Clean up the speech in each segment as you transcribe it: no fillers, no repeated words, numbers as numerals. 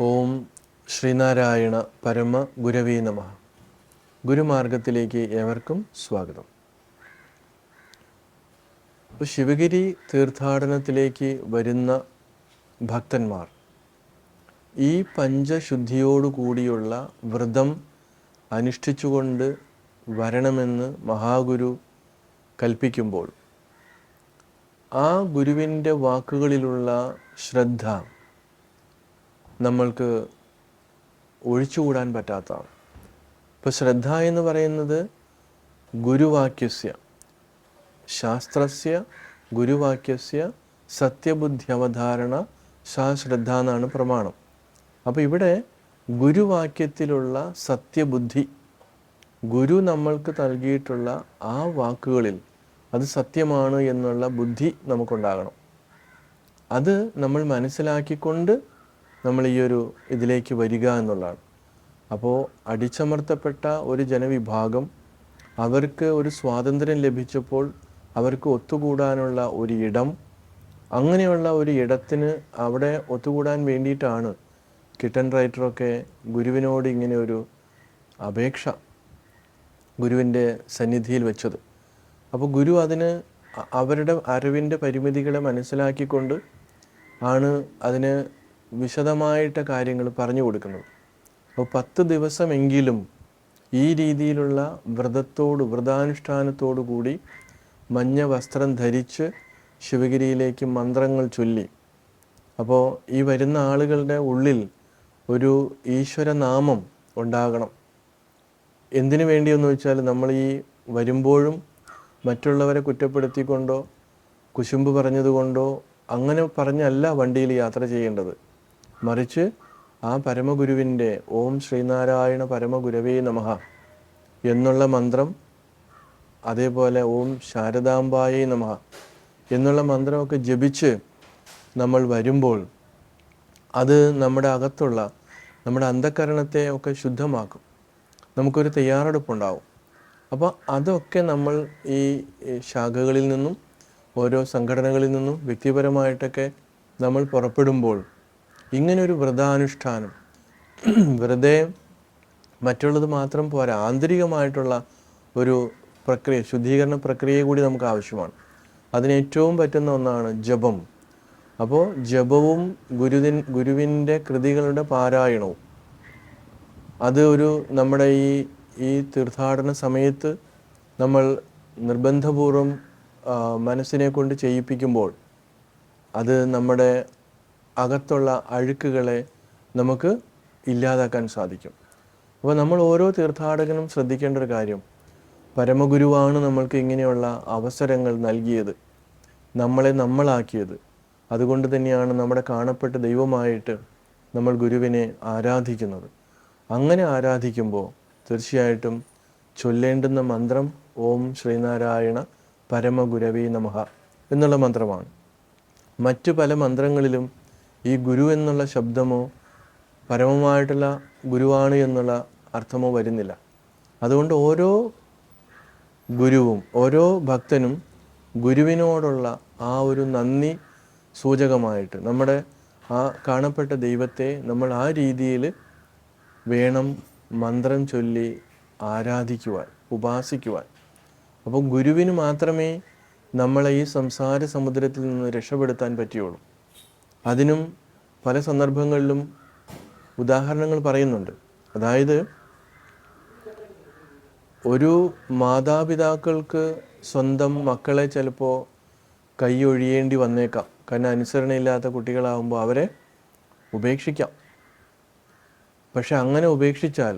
ഓം ശ്രീനാരായണ പരമ ഗുരവേ നമഃ. ഗുരുമാർഗത്തിലേക്ക് ഏവർക്കും സ്വാഗതം. ശിവഗിരി തീർത്ഥാടനത്തിലേക്ക് വരുന്ന ഭക്തന്മാർ ഈ പഞ്ചശുദ്ധിയോടുകൂടിയുള്ള വ്രതം അനുഷ്ഠിച്ചുകൊണ്ട് വരണമെന്ന് മഹാഗുരു കൽപ്പിക്കുമ്പോൾ ആ ഗുരുവിൻ്റെ വാക്കുകളിലുള്ള ശ്രദ്ധ നമ്മൾക്ക് ഒഴിച്ചുകൂടാൻ പറ്റാത്തതാണ്. ഇപ്പോൾ ശ്രദ്ധ എന്ന് പറയുന്നത് ഗുരുവാക്യസ്യ ശാസ്ത്രസ്യ ഗുരുവാക്യസ്യ സത്യബുദ്ധ്യവധാരണ സാ ശ്രദ്ധ എന്നാണ് പ്രമാണം. അപ്പോൾ ഇവിടെ ഗുരുവാക്യത്തിലുള്ള സത്യബുദ്ധി, ഗുരു നമ്മൾക്ക് നൽകിയിട്ടുള്ള ആ വാക്കുകളിൽ അത് സത്യമാണ് എന്നുള്ള ബുദ്ധി നമുക്കുണ്ടാകണം. അത് നമ്മൾ മനസ്സിലാക്കിക്കൊണ്ട് നമ്മൾ ഈ ഒരു ഇതിലേക്ക് വരിക എന്നുള്ളതാണ്. അപ്പോൾ അടിച്ചമർത്തപ്പെട്ട ഒരു ജനവിഭാഗം, അവർക്ക് ഒരു സ്വാതന്ത്ര്യം ലഭിച്ചപ്പോൾ അവർക്ക് ഒത്തുകൂടാനുള്ള ഒരു ഇടം, അങ്ങനെയുള്ള ഒരു ഇടത്തിന് അവിടെ ഒത്തുകൂടാൻ വേണ്ടിയിട്ടാണ് കിട്ടൻ റൈറ്ററൊക്കെ ഗുരുവിനോട് ഇങ്ങനെ ഒരു അപേക്ഷ ഗുരുവിൻ്റെ സന്നിധിയിൽ വെച്ചത്. അപ്പോൾ ഗുരു അതിന് അവരുടെ അറിവിൻ്റെ പരിമിതികളെ മനസ്സിലാക്കിക്കൊണ്ട് ആണ് അതിന് വിശദമായിട്ട് കാര്യങ്ങൾ പറഞ്ഞു കൊടുക്കുന്നത്. അപ്പോൾ 10 ദിവസമെങ്കിലും ഈ രീതിയിലുള്ള വ്രതാനുഷ്ഠാനത്തോടു കൂടി മഞ്ഞ വസ്ത്രം ധരിച്ച് ശിവഗിരിയിലേക്ക് മന്ത്രങ്ങൾ ചൊല്ലി, അപ്പോൾ ഈ വരുന്ന ആളുകളുടെ ഉള്ളിൽ ഒരു ഈശ്വരനാമം ഉണ്ടാകണം. എന്തിനു വേണ്ടിയെന്ന് വെച്ചാൽ, നമ്മൾ ഈ വരുമ്പോഴും മറ്റുള്ളവരെ കുറ്റപ്പെടുത്തിക്കൊണ്ടോ കുശുമ്പ് പറഞ്ഞതുകൊണ്ടോ അങ്ങനെ പറഞ്ഞല്ല വണ്ടിയിൽ യാത്ര ചെയ്യേണ്ടത്. മറിച്ച് ആ പരമഗുരുവിൻ്റെ ഓം ശ്രീനാരായണ പരമഗുരവേ നമഃ എന്നുള്ള മന്ത്രം, അതേപോലെ ഓം ശാരദാംബായേ നമഃ എന്നുള്ള മന്ത്രമൊക്കെ ജപിച്ച് നമ്മൾ വരുമ്പോൾ അത് നമ്മുടെ അകത്തുള്ള നമ്മുടെ അന്ധകരണത്തെ ഒക്കെ ശുദ്ധമാക്കും. നമുക്കൊരു തയ്യാറെടുപ്പുണ്ടാവും. അപ്പോൾ അതൊക്കെ നമ്മൾ ഈ ശാഖകളിൽ നിന്നും ഓരോ സംഘടനകളിൽ നിന്നും വ്യക്തിപരമായിട്ടൊക്കെ നമ്മൾ പുറപ്പെടുമ്പോൾ ഇങ്ങനൊരു വ്രതാനുഷ്ഠാനം വെറുതെ മറ്റുള്ളത് മാത്രം പോരാ, ആന്തരികമായിട്ടുള്ള ഒരു പ്രക്രിയ, ശുദ്ധീകരണ പ്രക്രിയ കൂടി നമുക്ക് ആവശ്യമാണ്. അതിന് ഏറ്റവും പറ്റുന്ന ഒന്നാണ് ജപം. അപ്പോൾ ജപവും ഗുരുവിൻ്റെ കൃതികളുടെ പാരായണവും അത് ഒരു നമ്മുടെ ഈ തീർത്ഥാടന സമയത്ത് നമ്മൾ നിർബന്ധപൂർവം മനസ്സിനെ കൊണ്ട് ചെയ്യിപ്പിക്കുമ്പോൾ അത് നമ്മുടെ അകത്തുള്ള അഴുക്കുകളെ നമുക്ക് ഇല്ലാതാക്കാൻ സാധിക്കും. അപ്പോൾ നമ്മൾ ഓരോ തീർത്ഥാടകനും ശ്രദ്ധിക്കേണ്ട ഒരു കാര്യം, പരമഗുരുവാണ് നമ്മൾക്ക് ഇങ്ങനെയുള്ള അവസരങ്ങൾ നൽകിയത്, നമ്മളെ നമ്മളാക്കിയത്. അതുകൊണ്ട് തന്നെയാണ് നമ്മുടെ കാണപ്പെട്ട ദൈവമായിട്ട് നമ്മൾ ഗുരുവിനെ ആരാധിക്കുന്നത്. അങ്ങനെ ആരാധിക്കുമ്പോൾ തീർച്ചയായിട്ടും ചൊല്ലേണ്ടുന്ന മന്ത്രം ഓം ശ്രീനാരായണ പരമഗുരവേ നമഃ എന്നുള്ള മന്ത്രമാണ്. മറ്റു പല മന്ത്രങ്ങളിലും ഈ ഗുരു എന്നുള്ള ശബ്ദമോ പരമമായിട്ടുള്ള ഗുരുവാണ് എന്നുള്ള അർത്ഥമോ വരുന്നില്ല. അതുകൊണ്ട് ഓരോ ഗുരുവും ഓരോ ഭക്തനും ഗുരുവിനോടുള്ള ആ ഒരു നന്ദി സൂചകമായിട്ട് നമ്മുടെ ആ കാണപ്പെട്ട ദൈവത്തെ നമ്മൾ ആ രീതിയിൽ വേണം മന്ത്രം ചൊല്ലി ആരാധിക്കുവാൻ, ഉപാസിക്കുവാൻ. അപ്പോൾ ഗുരുവിന് മാത്രമേ നമ്മളെ ഈ സംസാര സമുദ്രത്തിൽ നിന്ന് രക്ഷപ്പെടുത്താൻ പറ്റുകയുള്ളൂ. അതിനും പല സന്ദർഭങ്ങളിലും ഉദാഹരണങ്ങൾ പറയുന്നുണ്ട്. അതായത് ഒരു മാതാപിതാക്കൾക്ക് സ്വന്തം മക്കളെ ചിലപ്പോൾ കൈയൊഴിയേണ്ടി വന്നേക്കാം. കാരണം അനുസരണയില്ലാത്ത കുട്ടികളാകുമ്പോൾ അവരെ ഉപേക്ഷിക്കാം. പക്ഷെ അങ്ങനെ ഉപേക്ഷിച്ചാൽ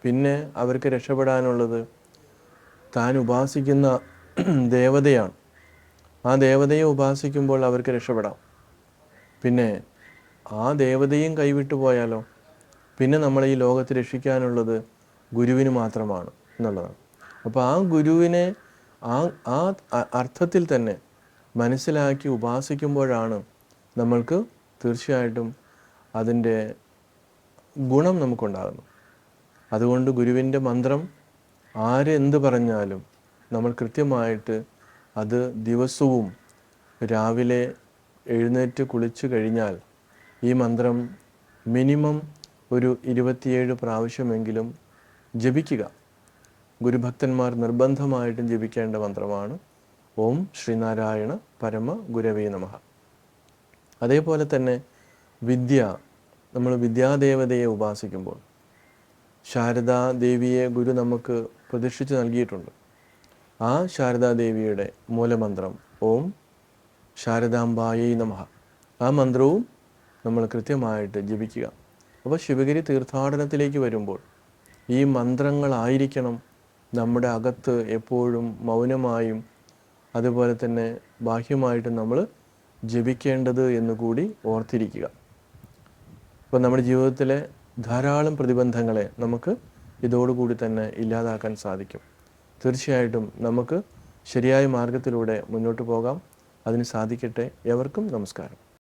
പിന്നെ അവർക്ക് രക്ഷപ്പെടാനുള്ളത് താൻ ഉപാസിക്കുന്ന ദേവതയാണ്. ആ ദേവതയെ ഉപാസിക്കുമ്പോൾ അവർക്ക് രക്ഷപ്പെടാം. പിന്നെ ആ ദേവതയും കൈവിട്ടു പോയാലോ പിന്നെ നമ്മളെ ഈ ലോകത്ത് രക്ഷിക്കാനുള്ളത് ഗുരുവിന് മാത്രമാണ് എന്നുള്ളതാണ്. അപ്പോൾ ആ ഗുരുവിനെ ആ അർത്ഥത്തിൽ തന്നെ മനസ്സിലാക്കി ഉപാസിക്കുമ്പോഴാണ് നമ്മൾക്ക് തീർച്ചയായിട്ടും അതിൻ്റെ ഗുണം നമുക്കുണ്ടാകുന്നു. അതുകൊണ്ട് ഗുരുവിൻ്റെ മന്ത്രം ആരെന്ത് പറഞ്ഞാലും നമ്മൾ കൃത്യമായിട്ട് അത് ദിവസവും രാവിലെ എഴുന്നേറ്റ് കുളിച്ചു കഴിഞ്ഞാൽ ഈ മന്ത്രം മിനിമം ഒരു 27 പ്രാവശ്യമെങ്കിലും ജപിക്കുക. ഗുരുഭക്തന്മാർ നിർബന്ധമായിട്ടും ജപിക്കേണ്ട മന്ത്രമാണ് ഓം ശ്രീനാരായണ പരമ ഗുരവേ നമഃ. അതേപോലെ തന്നെ നമ്മൾ വിദ്യാദേവതയെ ഉപാസിക്കുമ്പോൾ ശാരദാ ദേവിയെ ഗുരു നമുക്ക് പ്രതിഷ്ഠിച്ച് നൽകിയിട്ടുണ്ട്. ആ ശാരദാദേവിയുടെ മൂലമന്ത്രം ഓം ശാരദാംബായൈ നമഃ. ആ മന്ത്രവും നമ്മൾ കൃത്യമായിട്ട് ജപിക്കുക. അപ്പോൾ ശിവഗിരി തീർത്ഥാടനത്തിലേക്ക് വരുമ്പോൾ ഈ മന്ത്രങ്ങളായിരിക്കണം നമ്മുടെ അകത്ത് എപ്പോഴും മൗനമായും അതുപോലെ തന്നെ ബാഹ്യമായിട്ടും നമ്മൾ ജപിക്കേണ്ടത് എന്നുകൂടി ഓർത്തിരിക്കുക. അപ്പോൾ നമ്മുടെ ജീവിതത്തിലെ ധാരാളം പ്രതിബന്ധങ്ങളെ നമുക്ക് ഇതോടുകൂടി തന്നെ ഇല്ലാതാക്കാൻ സാധിക്കും. തീർച്ചയായിട്ടും നമുക്ക് ശരിയായ മാർഗത്തിലൂടെ മുന്നോട്ട് പോകാം. അതിന് സാധിക്കട്ടെ. എവർക്കും നമസ്കാരം.